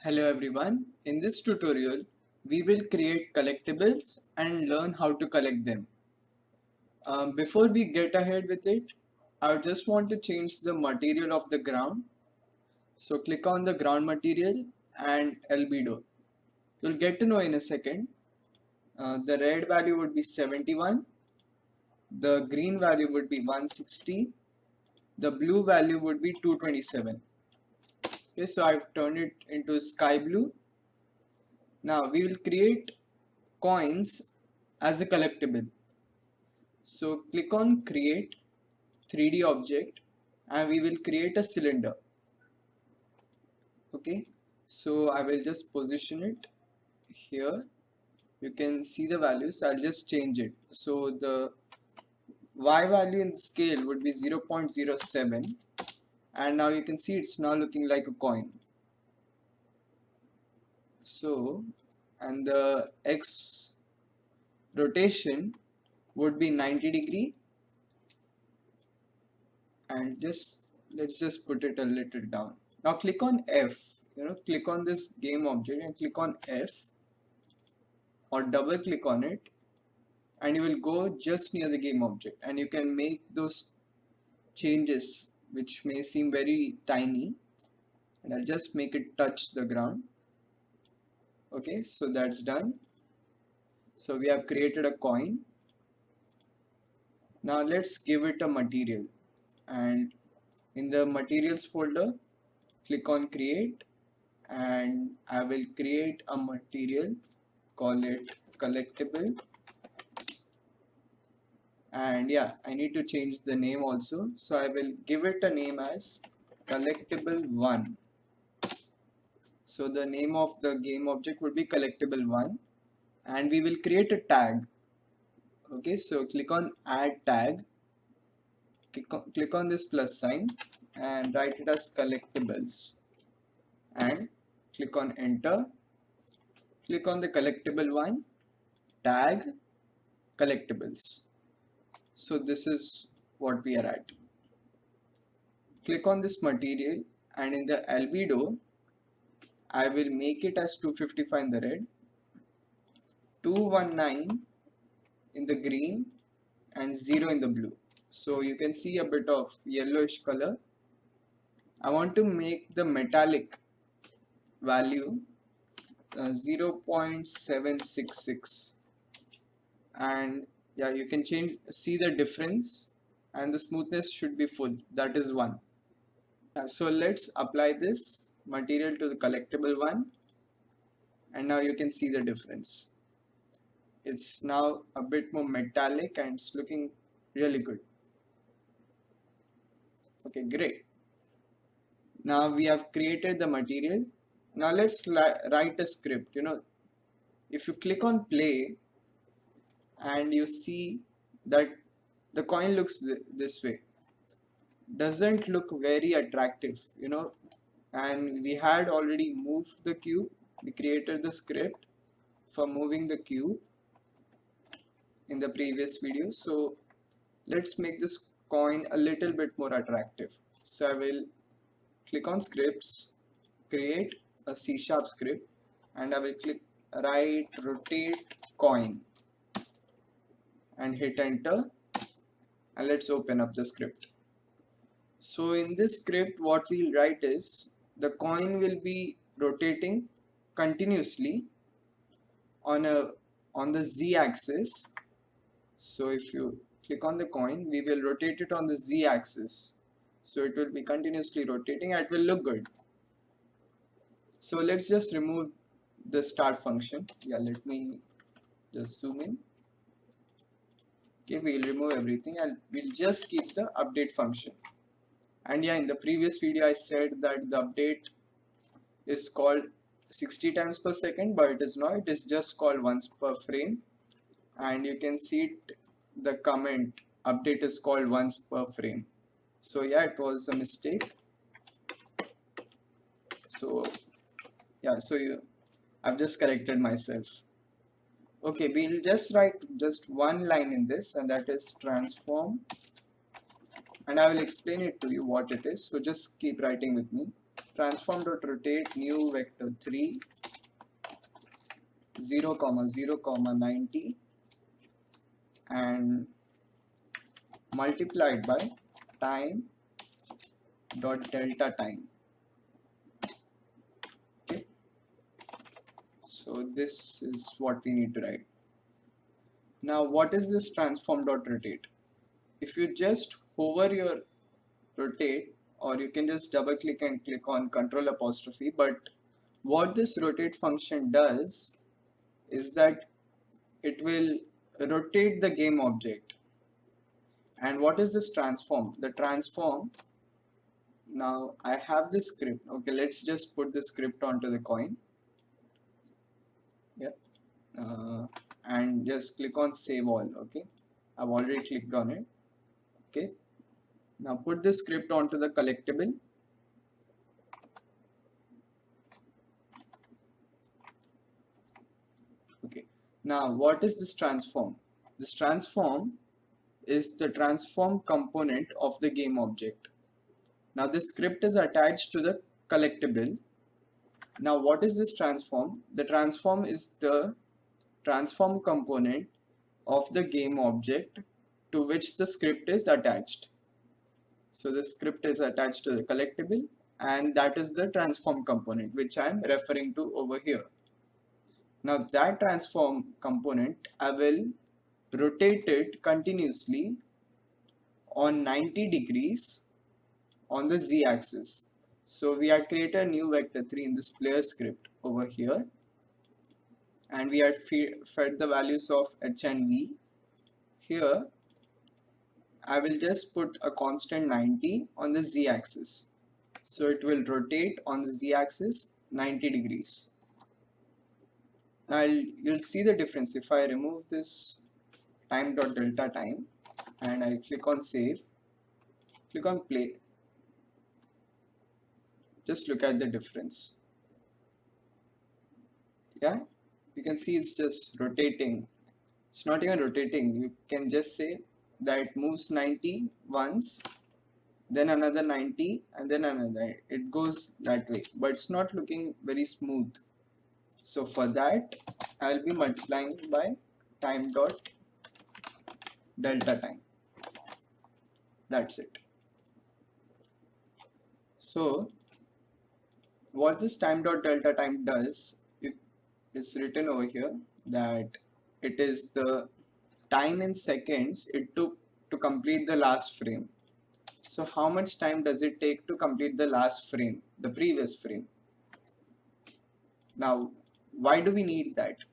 Hello everyone, in this tutorial we will create collectibles and learn how to collect them. Before we get ahead with it, I just want to change the material of the ground. So click on the ground material and albedo. You'll get to know in a second. The red value would be 71, the green value would be 160, the blue value would be 227. Okay, so I've turned it into sky blue. Now we will create coins as a collectible. So click on create 3D object and we will create a cylinder. Okay, so I will just position it here. You can see the values. I'll just change it. So the Y value in the scale would be 0.07 and now you can see it's now looking like a coin. So, and the X rotation would be 90 degree, and let's just put it a little down. Now click on F, click on this game object and click on F or double click on it, and you will go just near the game object and you can make those changes which may seem very tiny, and I'll just make it touch the ground. Okay, so that's done. So we have created a coin. Now let's give it a material, and in the materials folder click on create and I will create a material, call it collectible, and yeah, I need to change the name also, so I will give it a name as collectible1. So the name of the game object would be collectible1 and we will create a tag. Okay, so click on add tag, click on this plus sign and write it as collectibles and click on enter. Click on the collectible1 tag collectibles. So this is what we are at. Click on this material and in the albedo I will make it as 255 in the red, 219 in the green and 0 in the blue. So you can see a bit of yellowish color. I want to make the metallic value 0.766, and yeah, you can see the difference, and the smoothness should be full, that is 1. So let's apply this material to the collectible1 and now you can see the difference. It's now a bit more metallic and it's looking really good. Okay, great. Now we have created the material. Now let's write a script. If you click on play and you see that the coin looks this way, doesn't look very attractive, and we had already moved the cube. We created the script for moving the cube in the previous video, so let's make this coin a little bit more attractive. So I will click on scripts, create a C# script, and I will click write rotate coin and hit enter, and let's open up the script. So in this script what we'll write is the coin will be rotating continuously on the Z axis. So if you click on the coin, we will rotate it on the Z axis, so it will be continuously rotating and it will look good. So let's just remove the start function. Yeah, let me just zoom in. Okay, we'll remove everything and we'll just keep the update function. And yeah, in the previous video I said that the update is called 60 times per second, but it is not, it is just called once per frame. And you can see it, the comment update is called once per frame. So yeah, it was a mistake. So yeah, I've just corrected myself. Okay, we'll just write just one line in this, and that is transform, and I will explain it to you what it is, so just keep writing with me. transform.rotate new vector 3 0 comma 0 comma 90 and multiplied by time dot delta time. Okay, so this is what we need to write. Now what is this transform dot rotate? If you just hover your rotate, or you can just double click and click on control apostrophe, but what this rotate function does is that it will rotate the game object. And what is this transform? The transform, now I have this script. Okay, let's just put the script onto the coin. Yep. And just click on save all. Okay, I've already clicked on it. Okay, now put the script onto the collectible. Okay, now what is this transform? This transform is the transform component of the game object. Now this script is attached to the collectible. Now what is this transform? The transform is the transform component of the game object to which the script is attached. So the script is attached to the collectible, and that is the transform component which I am referring to over here. Now that transform component, I will rotate it continuously on 90 degrees on the z-axis. So we had created a new vector 3 in this player script over here, and we had fed the values of h and v. Here I will just put a constant 90 on the z-axis, so it will rotate on the z-axis 90 degrees. Now you'll see the difference if I remove this time dot delta time and I click on save, click on play. Just look at the difference. Yeah, you can see it's just rotating. It's not even rotating. You can just say that it moves 90 once, then another 90, and then another. It goes that way, but it's not looking very smooth. So for that, I'll be multiplying by time dot delta time. That's it. So what this time dot delta time does, it is written over here that it is the time in seconds it took to complete the last frame. So how much time does it take to complete the last frame, the previous frame? Now why do we need that?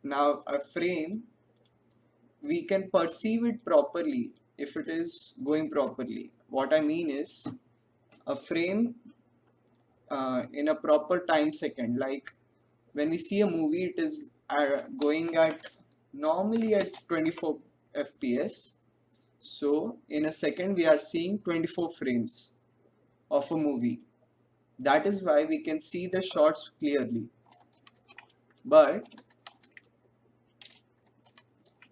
Now a frame, we can perceive it properly if it is going properly. What I mean is a frame in a proper time second, like when we see a movie, it is going at normally at 24 fps. So in a second we are seeing 24 frames of a movie. That is why we can see the shots clearly. But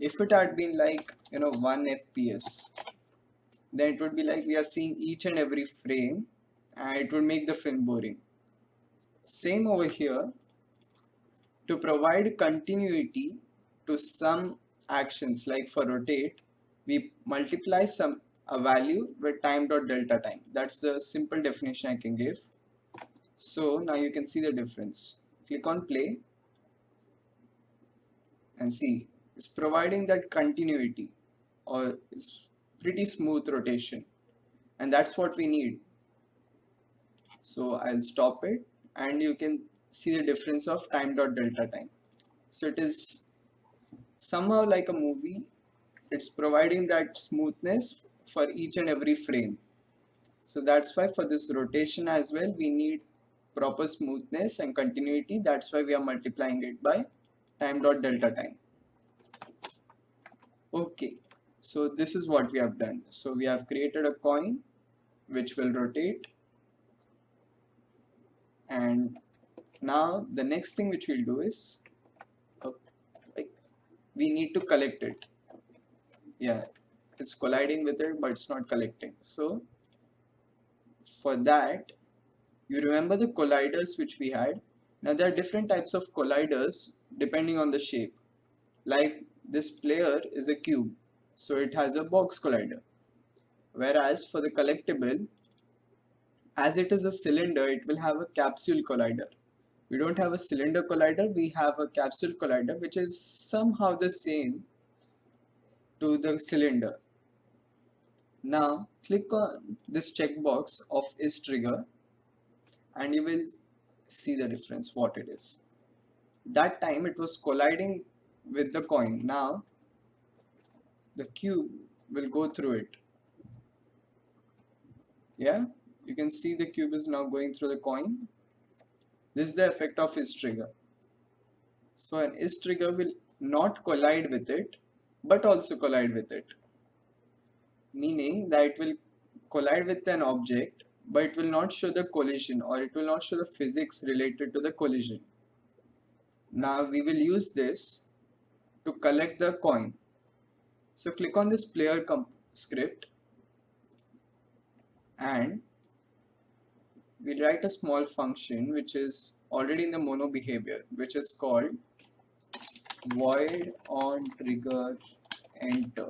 if it had been like 1 fps, then it would be like we are seeing each and every frame, and it would make the film boring. Same over here. To provide continuity to some actions, like for rotate, we multiply a value with time dot delta time. That's the simple definition I can give. So now you can see the difference. Click on play and see, it's providing that continuity, or it's pretty smooth rotation, and that's what we need. So I'll stop it, and you can see the difference of time dot delta time. So it is somehow like a movie. It's providing that smoothness for each and every frame. So that's why for this rotation as well, we need proper smoothness and continuity. That's why we are multiplying it by time dot delta time. Okay, so this is what we have done. So we have created a coin which will rotate, and now the next thing which we'll do is we need to collect it. Yeah, it's colliding with it, but it's not collecting. So for that, You remember the colliders which we had? Now there are different types of colliders depending on the shape. Like this player is a cube, so it has a box collider. Whereas for the collectible, as it is a cylinder, it will have a capsule collider. We don't have a cylinder collider, we have a capsule collider, which is somehow the same to the cylinder. Now click on this checkbox of is trigger and you will see the difference what it is. That time it was colliding with the coin. Now the cube will go through it. Yeah, you can see the cube is now going through the coin. This is the effect of is trigger. So an is trigger will not collide with it but also collide with it, meaning that it will collide with an object but it will not show the collision, or it will not show the physics related to the collision. Now we will use this to collect the coin. So click on this player script and we'll write a small function which is already in the mono behavior, which is called void on trigger enter.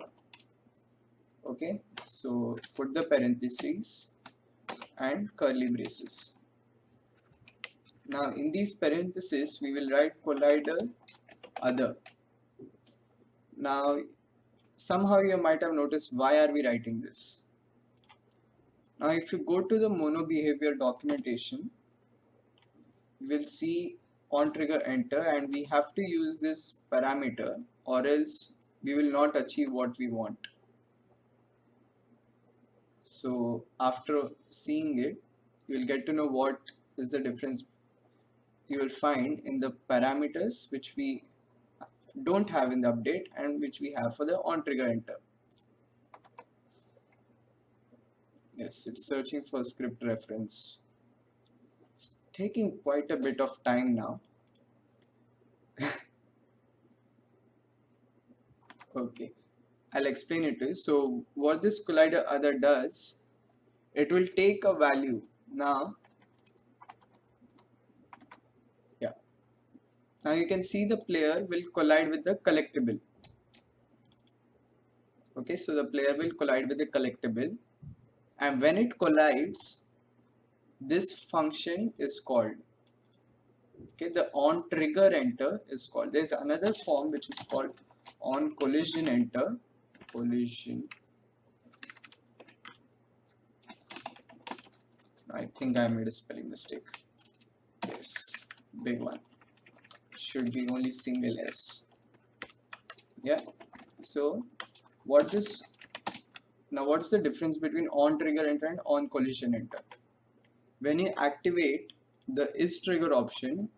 Okay, so put the parentheses and curly braces. Now in these parentheses we will write collider other. Now somehow you might have noticed, why are we writing this? Now if you go to the mono behavior documentation, you will see Ontriggerenter, and we have to use this parameter or else we will not achieve what we want. So after seeing it, you will get to know what is the difference you will find in the parameters which we don't have in the update and which we have for the Ontriggerenter. Yes, it's searching for script reference. It's taking quite a bit of time now. Okay, I'll explain it to you. So what this collider other does, it will take a value. Now you can see the player will collide with the collectible. Okay, so the player will collide with the collectible, and when it collides, this function is called. Okay, the Ontriggerenter is called. There's another form which is called OnCollisionEnter. Collision. I think I made a spelling mistake. Yes, big one. Should be only single S. Yeah. So what's the difference between Ontriggerenter and OnCollisionEnter? When you activate the is trigger option,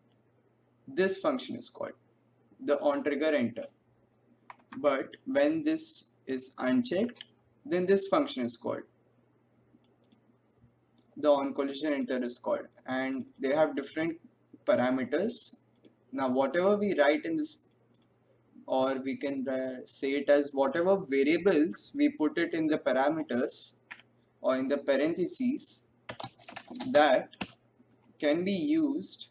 this function is called the Ontriggerenter. But when this is unchecked, then this function is called the OnCollisionEnter is called, and they have different parameters. Now whatever we write in this, or we can say it as whatever variables we put it in the parameters or in the parentheses, that can be used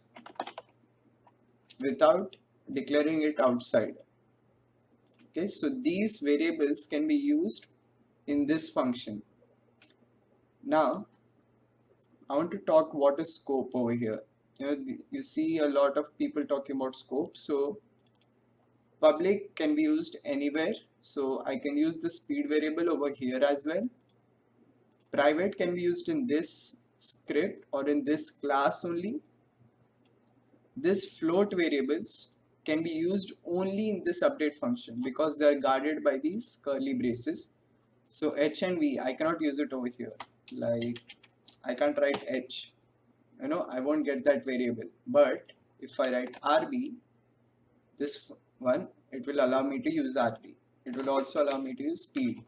without declaring it outside. Okay, so these variables can be used in this function. Now I want to talk what is scope over here. You see a lot of people talking about scope. So public can be used anywhere, so I can use the speed variable over here as well. Private can be used in this script or in this class only. This float variables can be used only in this update function because they are guarded by these curly braces. So h and v, I cannot use it over here. Like I can't write h, I won't get that variable. But if I write rb, this one, it will allow me to use rb. It will also allow me to use speed,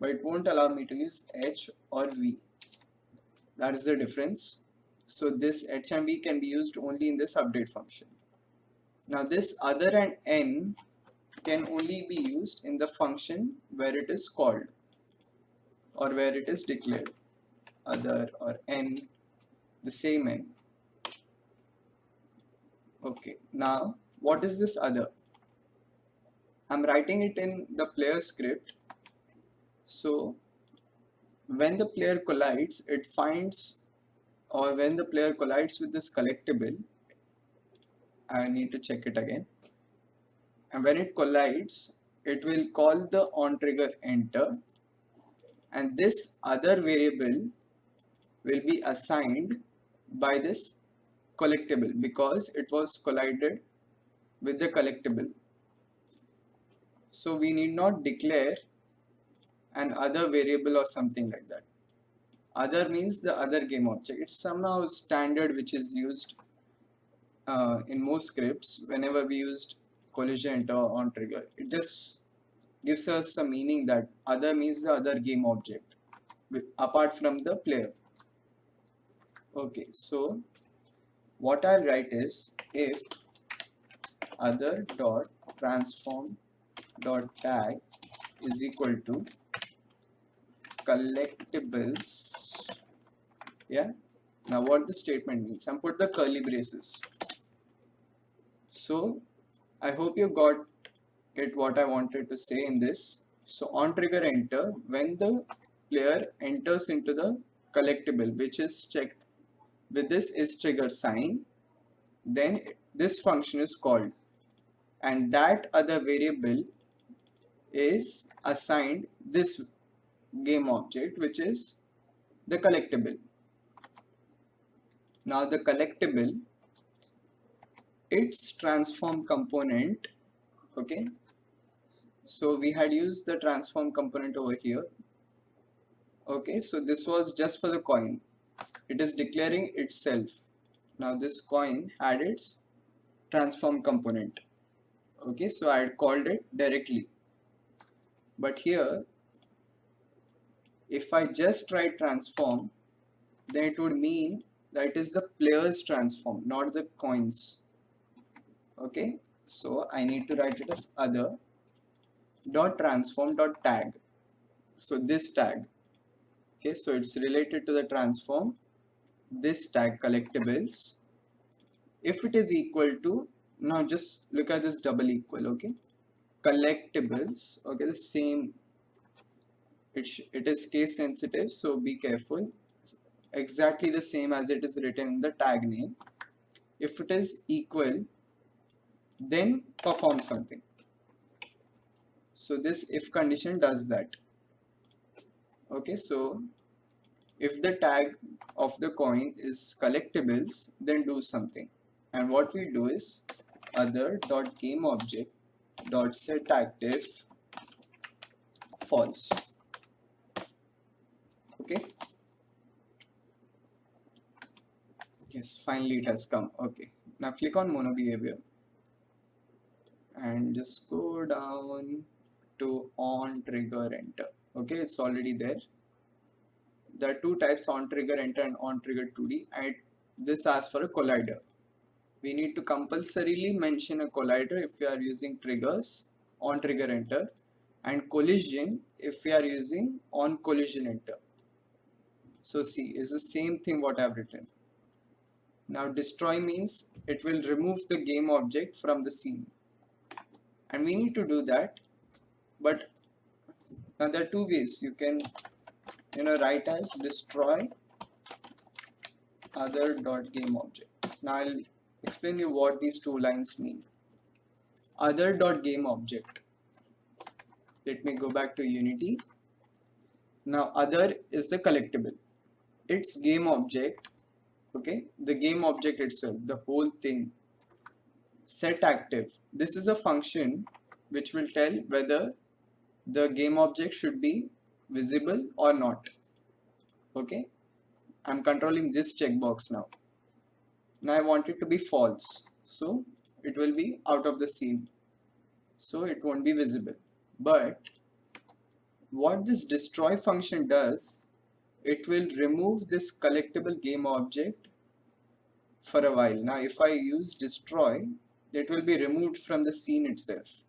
but it won't allow me to use h or v. That is the difference. So this h and v can be used only in this update function. Now this other and n can only be used in the function where it is called or where it is declared. Other or n the same n. Okay, now what is this other? I'm writing it in the player script. So when the player collides, it finds, or when the player collides with this collectible, I need to check it again. And when it collides, it will call the Ontriggerenter, and this other variable will be assigned by this collectible because it was collided with the collectible. So we need not declare an other variable or something like that. Other means the other game object. It's somehow standard which is used in most scripts whenever we used Collectible or Ontrigger. It just gives us a meaning that other means the other game object apart from the player. Okay, so what I'll write is if other dot transform dot tag is equal to collectibles. Yeah, now what the statement means, and put the curly braces. So I hope you got it what I wanted to say in this. So Ontriggerenter, when the player enters into the collectible which is checked with this is trigger sign, then this function is called, and that other variable is assigned this game object which is the collectible. Now the collectible, its transform component, okay, so we had used the transform component over here. Okay, so this was just for the coin, it is declaring itself. Now this coin had its transform component. Okay, so I had called it directly, but here if I just write transform, then it would mean that it is the player's transform, not the coins. Okay, so I need to write it as other dot transform dot tag. So this tag, okay, so it's related to the transform, this tag collectibles. If it is equal to, now just look at this double equal, okay, collectibles, okay, the same, it is case sensitive, so be careful, exactly the same as it is written in the tag name. If it is equal, then perform something. So this if condition does that. Okay, so if the tag of the coin is collectibles, then do something. And what we do is other dot game object dot set active false. Okay, yes, finally it has come. Okay, now click on mono behavior and just go down to Ontriggerenter. Okay, it's already there. There are two types, Ontriggerenter and Ontrigger2D, and this asks for a collider. We need to compulsorily mention a collider if we are using triggers, Ontriggerenter, and collision if we are using OnCollisionEnter. So see, it's the same thing what I have written. Now destroy means it will remove the game object from the scene, and we need to do that. But now there are two ways you can write as destroy other dot game object. Now I'll explain you what these two lines mean. Other dot game object, let me go back to Unity. Now other is the collectible, its game object, okay, the game object itself, the whole thing. Set active, this is a function which will tell whether the game object should be visible or not. Okay, I'm controlling this checkbox now. Now I want it to be false, so it will be out of the scene, so it won't be visible. But what this destroy function does, it will remove this collectible game object for a while. Now if I use destroy, it will be removed from the scene itself.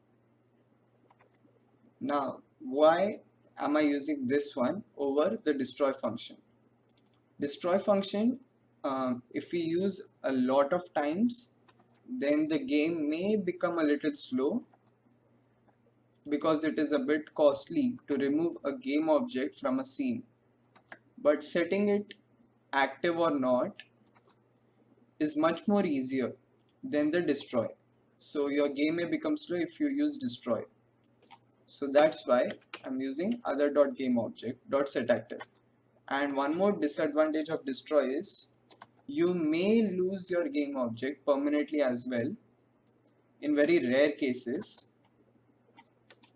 Now why am I using this one over the destroy function? Destroy function if we use a lot of times, then the game may become a little slow, because it is a bit costly to remove a game object from a scene. But setting it active or not is much more easier than the destroy. So your game may become slow if you use destroy. So that's why I'm using other.gameObject.setActive. And one more disadvantage of destroy is you may lose your game object permanently as well in very rare cases.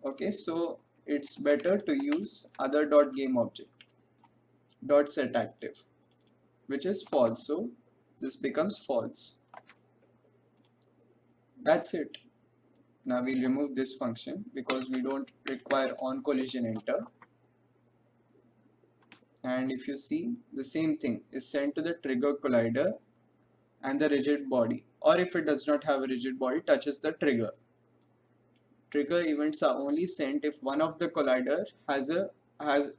Okay, so it's better to use other.gameObject.setActive, which is false. So this becomes false. That's it. Now we'll remove this function because we don't require onCollisionEnter. And if you see, the same thing is sent to the trigger collider and the rigid body, or if it does not have a rigid body, touches the trigger. Trigger events are only sent if one of the collider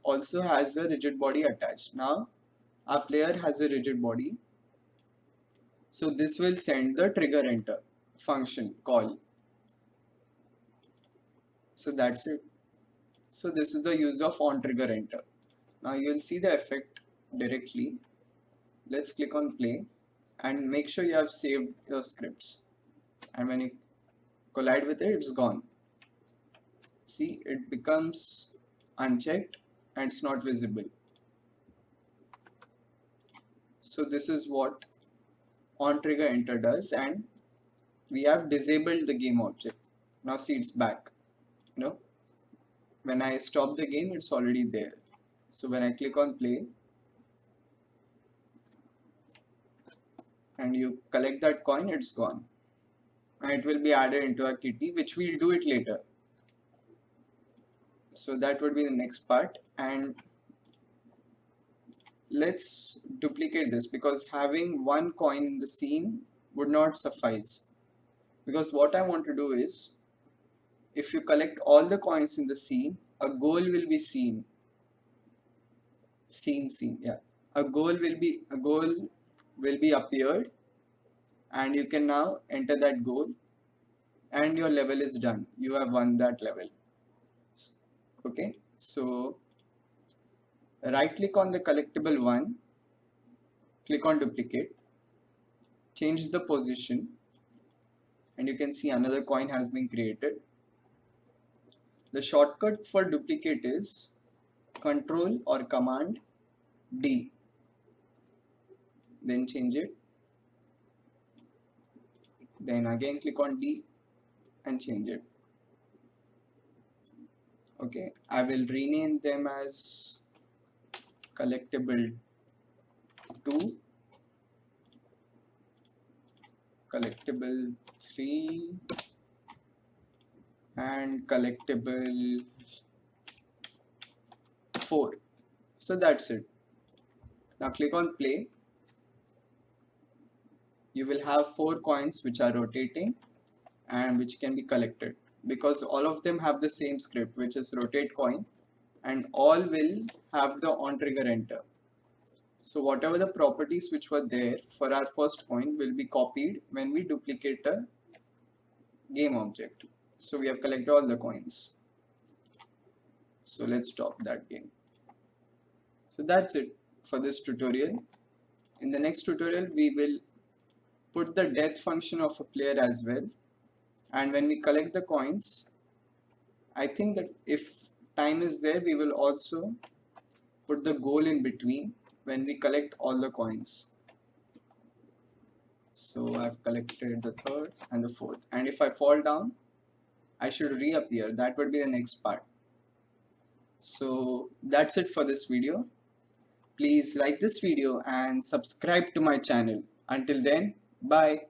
also has a rigid body attached. Now our player has a rigid body, so this will send the Triggerenter function call. So that's it. So this is the use of Ontriggerenter. Now you will see the effect directly. Let's click on play and make sure you have saved your scripts, and when you collide with it, it's gone. See, it becomes unchecked and it's not visible. So this is what Ontriggerenter does, and we have disabled the game object. Now see, it's back. When I stop the game, it's already there. So when I click on play and you collect that coin, it's gone, and it will be added into a kitty, which we'll do it later. So that would be the next part, and let's duplicate this, because having one coin in the scene would not suffice. Because what I want to do is, if you collect all the coins in the scene, a goal will be seen. A goal will be appeared, and you can now enter that goal, and your level is done. You have won that level. Okay, so right click on the collectible one, click on duplicate, change the position, and you can see another coin has been created. The shortcut for duplicate is Control or Command D. Then change it. Then again click on D and change it. Okay, I will rename them as Collectible 2, Collectible 3, and Collectible 4. So that's it. Now click on play. You will have 4 coins which are rotating and which can be collected, because all of them have the same script, which is rotate coin, and all will have the Ontriggerenter. So whatever the properties which were there for our first coin will be copied when we duplicate a game object. So we have collected all the coins. So let's stop that game. So that's it for this tutorial. In the next tutorial, we will put the death function of a player as well. And when we collect the coins, I think that if time is there, we will also put the goal in between when we collect all the coins. So I've collected the third and the fourth, and if I fall down, I should reappear. That would be the next part. So that's it for this video. Please like this video and subscribe to my channel. Until then, bye.